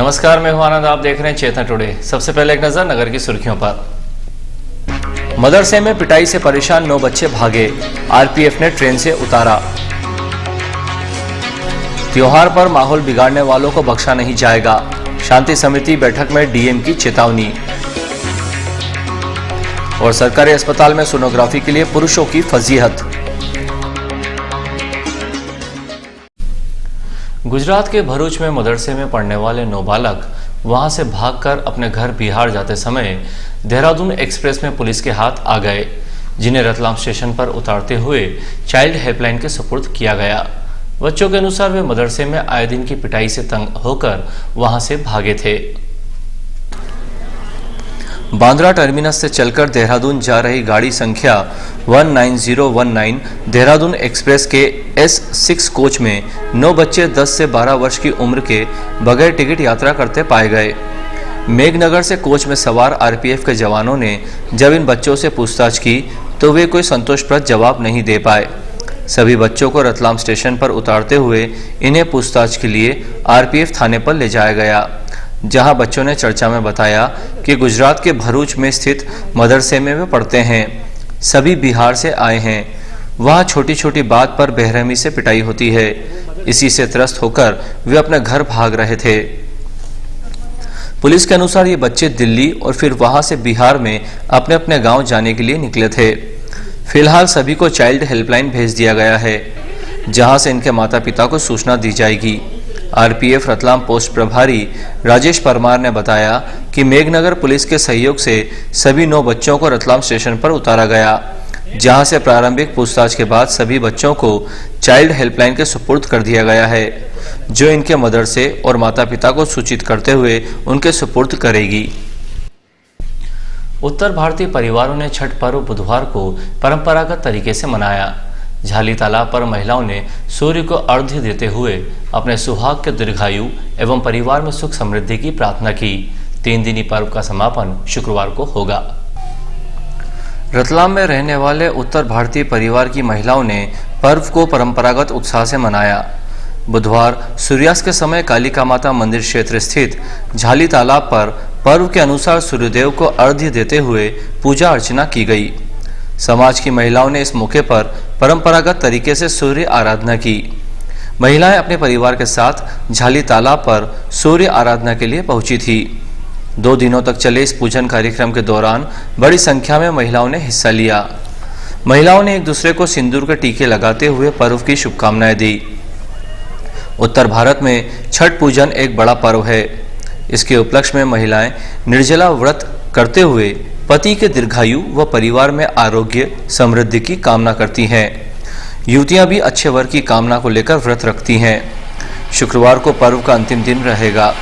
नमस्कार, मैं हूं आनंद। आप देख रहे हैं चेतना टुडे। सबसे पहले एक नजर नगर की सुर्खियों पर। मदरसे में पिटाई से परेशान 9 बच्चे भागे, आरपीएफ ने ट्रेन से उतारा। त्योहार पर माहौल बिगाड़ने वालों को बख्शा नहीं जाएगा, शांति समिति बैठक में डीएम की चेतावनी। और सरकारी अस्पताल में सोनोग्राफी के लिए पुरुषों की फजीहत। गुजरात के भरूच में मदरसे में पढ़ने वाले 9 बालक वहां से भागकर अपने घर बिहार जाते समय देहरादून एक्सप्रेस में पुलिस के हाथ आ गए, जिन्हें रतलाम स्टेशन पर उतारते हुए चाइल्ड हेल्पलाइन के सुपुर्द किया गया। बच्चों के अनुसार वे मदरसे में आए दिन की पिटाई से तंग होकर वहां से भागे थे। बांद्रा टर्मिनस से चलकर देहरादून जा रही गाड़ी संख्या 19019 देहरादून एक्सप्रेस के S6 कोच में 9 बच्चे 10 से 12 वर्ष की उम्र के बगैर टिकट यात्रा करते पाए गए। मेघनगर से कोच में सवार आरपीएफ के जवानों ने जब इन बच्चों से पूछताछ की तो वे कोई संतोषप्रद जवाब नहीं दे पाए। सभी बच्चों को रतलाम स्टेशन पर उतारते हुए इन्हें पूछताछ के लिए आरपीएफ थाने पर ले जाया गया, जहां बच्चों ने चर्चा में बताया कि गुजरात के भरूच में स्थित मदरसे में वे पढ़ते हैं, सभी बिहार से आए हैं। वहां छोटी छोटी बात पर बेरहमी से पिटाई होती है। इसी से त्रस्त होकर वे अपने घर भाग रहे थे। पुलिस के अनुसार ये बच्चे दिल्ली और फिर वहां से बिहार में अपने अपने गांव जाने के लिए निकले थे। फिलहाल सभी को चाइल्ड हेल्पलाइन भेज दिया गया है, जहां से इनके माता पिता को सूचना दी जाएगी। आरपीएफ रतलाम पोस्ट प्रभारी राजेश परमार ने बताया कि मेघनगर पुलिस के सहयोग से सभी 9 बच्चों को रतलाम स्टेशन पर उतारा गया, जहां से प्रारंभिक पूछताछ के बाद सभी बच्चों को चाइल्ड हेल्पलाइन के सुपुर्द कर दिया गया है, जो इनके मदरसे और माता पिता को सूचित करते हुए उनके सुपुर्द करेगी। उत्तर भारतीय परिवारों ने छठ पर्व बुधवार को परंपरागत तरीके से मनाया। झाली तालाब पर महिलाओं ने सूर्य को अर्घ्य देते हुए अपने सुहाग के दीर्घायु एवं परिवार में सुख समृद्धि की प्रार्थना की। 3 दिनी पर्व का समापन शुक्रवार को होगा। रतलाम में रहने वाले उत्तर भारतीय परिवार की महिलाओं ने पर्व को परंपरागत उत्साह से मनाया। बुधवार सूर्यास्त के समय कालिका माता मंदिर क्षेत्र स्थित झाली तालाब पर पर्व के अनुसार सूर्यदेव को अर्घ्य देते हुए पूजा अर्चना की गई। समाज की महिलाओं ने इस मौके पर परंपरागत तरीके से सूर्य आराधना की। महिलाएं अपने परिवार के साथ झाली तालाब पर सूर्य आराधना के लिए पहुंची थी। 2 दिनों तक चले इस पूजन कार्यक्रम के दौरान बड़ी संख्या में महिलाओं ने हिस्सा लिया। महिलाओं ने एक दूसरे को सिंदूर के टीके लगाते हुए पर्व की शुभकामनाएं दी। उत्तर भारत में छठ पूजन एक बड़ा पर्व है। इसके उपलक्ष्य में महिलाएं निर्जला व्रत करते हुए पति के दीर्घायु व परिवार में आरोग्य समृद्धि की कामना करती हैं। युवतियां भी अच्छे वर की कामना को लेकर व्रत रखती हैं। शुक्रवार को पर्व का अंतिम दिन रहेगा।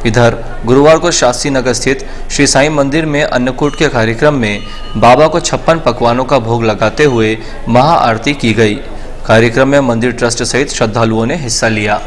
इधर गुरुवार को शास्त्री नगर स्थित श्री साईं मंदिर में अन्नकूट के कार्यक्रम में बाबा को 56 पकवानों का भोग लगाते हुए महाआरती की गई। कार्यक्रम में मंदिर ट्रस्ट सहित श्रद्धालुओं ने हिस्सा लिया।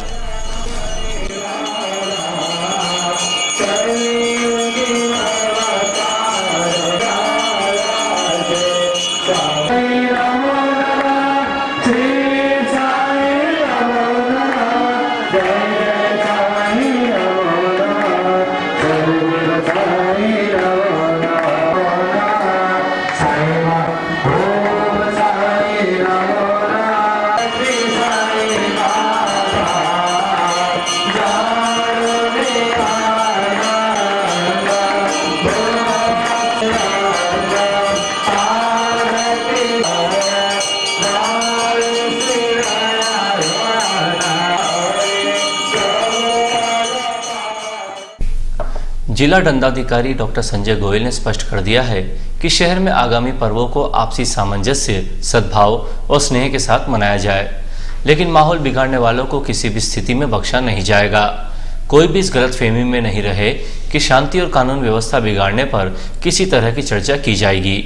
जिला दंडाधिकारी डॉक्टर संजय गोयल ने स्पष्ट कर दिया है कि शहर में आगामी पर्वों को आपसी सामंजस्य, सद्भाव और स्नेह के साथ मनाया जाए, लेकिन माहौल बिगाड़ने वालों को किसी भी स्थिति में बख्शा नहीं जाएगा। कोई भी इस गलतफहमी में नहीं रहे कि शांति और कानून व्यवस्था बिगाड़ने पर किसी तरह की चर्चा की जाएगी।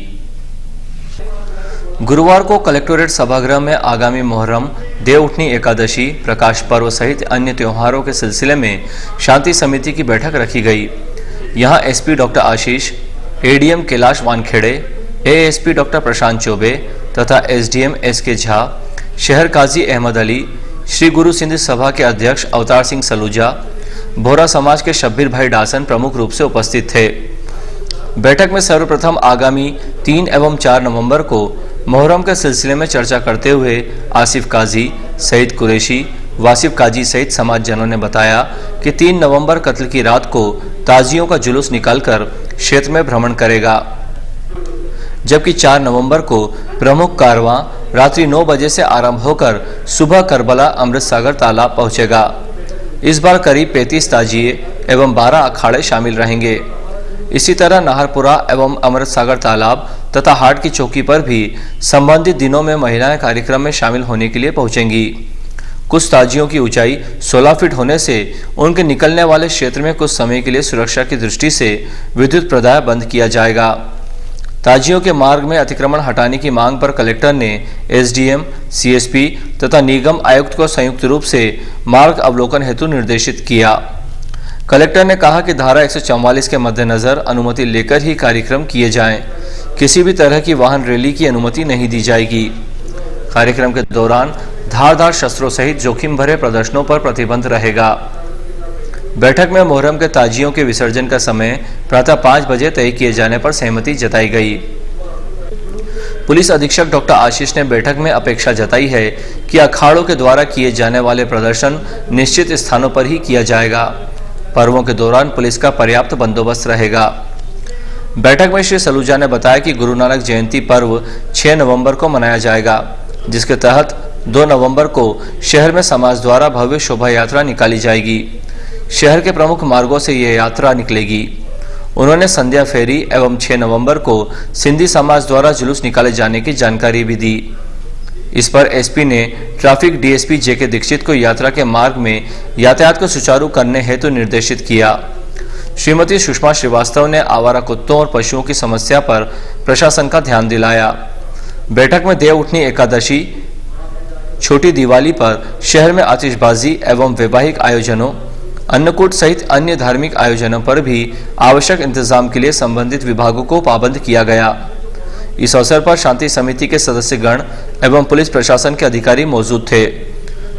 गुरुवार को कलेक्टोरेट सभागृह में आगामी मुहर्रम, देवउठनी एकादशी, प्रकाश पर्व सहित अन्य त्योहारों के सिलसिले में शांति समिति की बैठक रखी गई। यहां SP doctor Ashish, ADM Kailash Wankhede, ASP doctor Prashant Choubey तथा एसडीएम एसके झा, शहर काजी अहमद अली, श्री गुरु सिंध सभा के अध्यक्ष अवतार सिंह सलूजा, बोहरा समाज के शब्बीर भाई डासन प्रमुख रूप से उपस्थित थे। बैठक में सर्वप्रथम आगामी 3 एवं 4 नवंबर को मुहर्रम के सिलसिले में चर्चा करते हुए आसिफ काजी, सईद कुरैशी, वासिफ काजी सहित समाजजनों ने बताया कि 3 नवंबर कत्ल की रात को ताजियों का जुलूस निकालकर क्षेत्र में भ्रमण करेगा, जबकि 4 नवंबर को प्रमुख कारवां रात्रि 9 बजे से आरंभ होकर सुबह करबला अमृत सागर तालाब पहुंचेगा। इस बार करीब 35 ताजिए एवं 12 अखाड़े शामिल रहेंगे। इसी तरह नाहरपुरा एवं अमृत सागर तालाब तथा हाट की चौकी पर भी संबंधित दिनों में महिलाएं कार्यक्रम में शामिल होने के लिए पहुंचेंगी। कुछ ताजियों की ऊंचाई 16 फीट होने से उनके निकलने वाले क्षेत्र में कुछ समय के लिए सुरक्षा की दृष्टि से विद्युत प्रदाय बंद किया जाएगा। ताजियों के मार्ग में अतिक्रमण हटाने की मांग पर कलेक्टर ने एसडीएम, सीएसपी तथा निगम आयुक्त को संयुक्त रूप से मार्ग अवलोकन हेतु निर्देशित किया। कलेक्टर ने कहा कि धारा 144 के मद्देनजर अनुमति लेकर ही कार्यक्रम किए जाएं। किसी भी तरह की वाहन रैली की अनुमति नहीं दी जाएगी। कार्यक्रम के दौरान धारदार शस्त्रों सहित जोखिम भरे प्रदर्शनों पर प्रतिबंध रहेगा। बैठक में मुहर्रम के ताजियों के विसर्जन का समय प्रातः 5 बजे तय किए जाने पर सहमति जताई गई। पुलिस अधीक्षक डॉक्टर आशीष ने बैठक में अपेक्षा जताई है कि अखाड़ों के द्वारा किए जाने वाले प्रदर्शन निश्चित स्थानों पर ही किया जाएगा। पर्वों के दौरान पुलिस का पर्याप्त बंदोबस्त रहेगा। बैठक में श्री सलूजा ने बताया कि गुरु नानक जयंती पर्व 6 नवंबर को मनाया जाएगा, जिसके तहत 2 नवंबर को शहर में समाज द्वारा भव्य शोभा यात्रा निकाली जाएगी। शहर के प्रमुख मार्गों से यह यात्रा निकलेगी। उन्होंने संध्या फेरी एवं 6 नवंबर को सिंधी समाज द्वारा जुलूस निकाले जाने की जानकारी भी दी। इस पर एसपी ने ट्रैफिक डीएसपी जेके दीक्षित को यात्रा के मार्ग में यातायात को सुचारू करने हेतु निर्देशित किया। श्रीमती सुषमा श्रीवास्तव ने आवारा कुत्तों और पशुओं की समस्या पर प्रशासन का ध्यान दिलाया। बैठक में देवउठनी एकादशी, छोटी दिवाली पर शहर में आतिशबाजी एवं वैवाहिक आयोजनों, अन्नकूट सहित अन्य धार्मिक आयोजनों पर भी आवश्यक इंतजाम के लिए संबंधित विभागों को पाबंद किया गया। इस अवसर पर शांति समिति के सदस्यगण एवं पुलिस प्रशासन के अधिकारी मौजूद थे।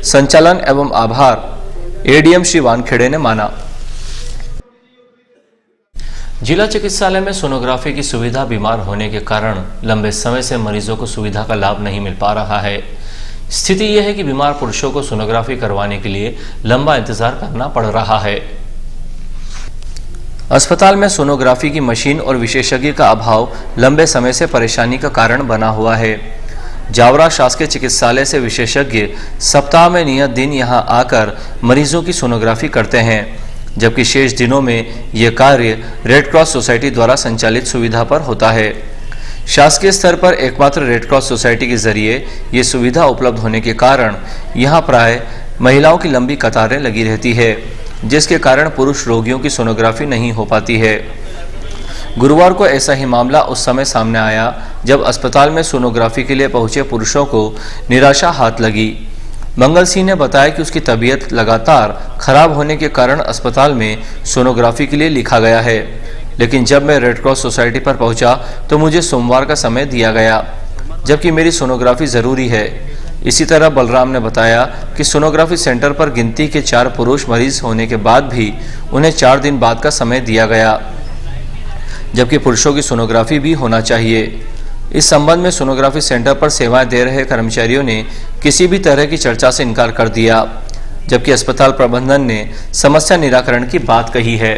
संचालन एवं आभार एडीएम श्री वानखेड़े ने माना। जिला चिकित्सालय में सोनोग्राफी की सुविधा बीमार होने के कारण लंबे समय से मरीजों को सुविधा का लाभ नहीं मिल पा रहा है। स्थिति यह है कि बीमार पुरुषों को सोनोग्राफी करवाने के लिए लंबा इंतजार करना पड़ रहा है। अस्पताल में सोनोग्राफी की मशीन और विशेषज्ञ का अभाव लंबे समय से परेशानी का कारण बना हुआ है। जावरा शासकीय चिकित्सालय से विशेषज्ञ सप्ताह में नियत दिन यहां आकर मरीजों की सोनोग्राफी करते हैं, जबकि शेष दिनों में यह कार्य रेड क्रॉस सोसाइटी द्वारा संचालित सुविधा पर होता है। शासकीय स्तर पर एकमात्र रेड क्रॉस सोसाइटी के जरिए ये सुविधा उपलब्ध होने के कारण यहाँ प्राय महिलाओं की लंबी कतारें लगी रहती है, जिसके कारण पुरुष रोगियों की सोनोग्राफी नहीं हो पाती है। गुरुवार को ऐसा ही मामला उस समय सामने आया जब अस्पताल में सोनोग्राफी के लिए पहुंचे पुरुषों को निराशा हाथ लगी। मंगल सिंह ने बताया कि उसकी तबीयत लगातार खराब होने के कारण अस्पताल में सोनोग्राफी के लिए लिखा गया है, लेकिन जब मैं रेड क्रॉस सोसाइटी पर पहुंचा तो मुझे सोमवार का समय दिया गया, जबकि मेरी सोनोग्राफी ज़रूरी है। इसी तरह बलराम ने बताया कि सोनोग्राफी सेंटर पर गिनती के 4 पुरुष मरीज होने के बाद भी उन्हें 4 दिन बाद का समय दिया गया, जबकि पुरुषों की सोनोग्राफी भी होना चाहिए। इस संबंध में सोनोग्राफी सेंटर पर सेवाएं दे रहे कर्मचारियों ने किसी भी तरह की चर्चा से इनकार कर दिया, जबकि अस्पताल प्रबंधन ने समस्या निराकरण की बात कही है।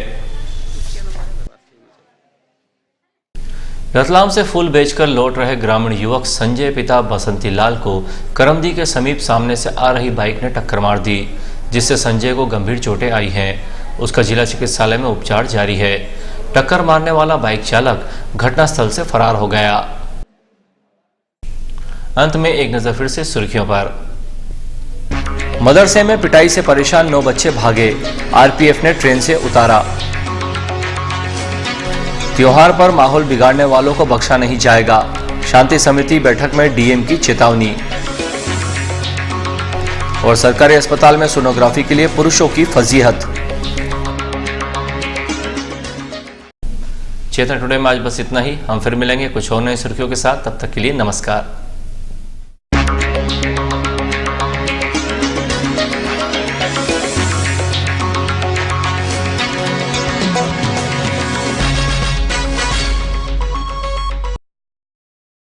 रतलाम से फूल बेचकर लौट रहे ग्रामीण युवक संजय पिता बसंती लाल को करमदी के समीप सामने से आ रही बाइक ने टक्कर मार दी, जिससे संजय को गंभीर चोटें आई हैं। उसका जिला चिकित्सालय में उपचार जारी है। टक्कर मारने वाला बाइक चालक घटनास्थल से फरार हो गया। अंत में एक नजर फिर से सुर्खियों पर। मदरसे में पिटाई से परेशान 9 बच्चे भागे, आरपीएफ ने ट्रेन से उतारा। त्योहार पर माहौल बिगाड़ने वालों को बख्शा नहीं जाएगा, शांति समिति बैठक में डीएम की चेतावनी। और सरकारी अस्पताल में सोनोग्राफी के लिए पुरुषों की फजीहत। चेतन टुडे में आज बस इतना ही। हम फिर मिलेंगे कुछ और नई सुर्खियों के साथ। तब तक के लिए नमस्कार।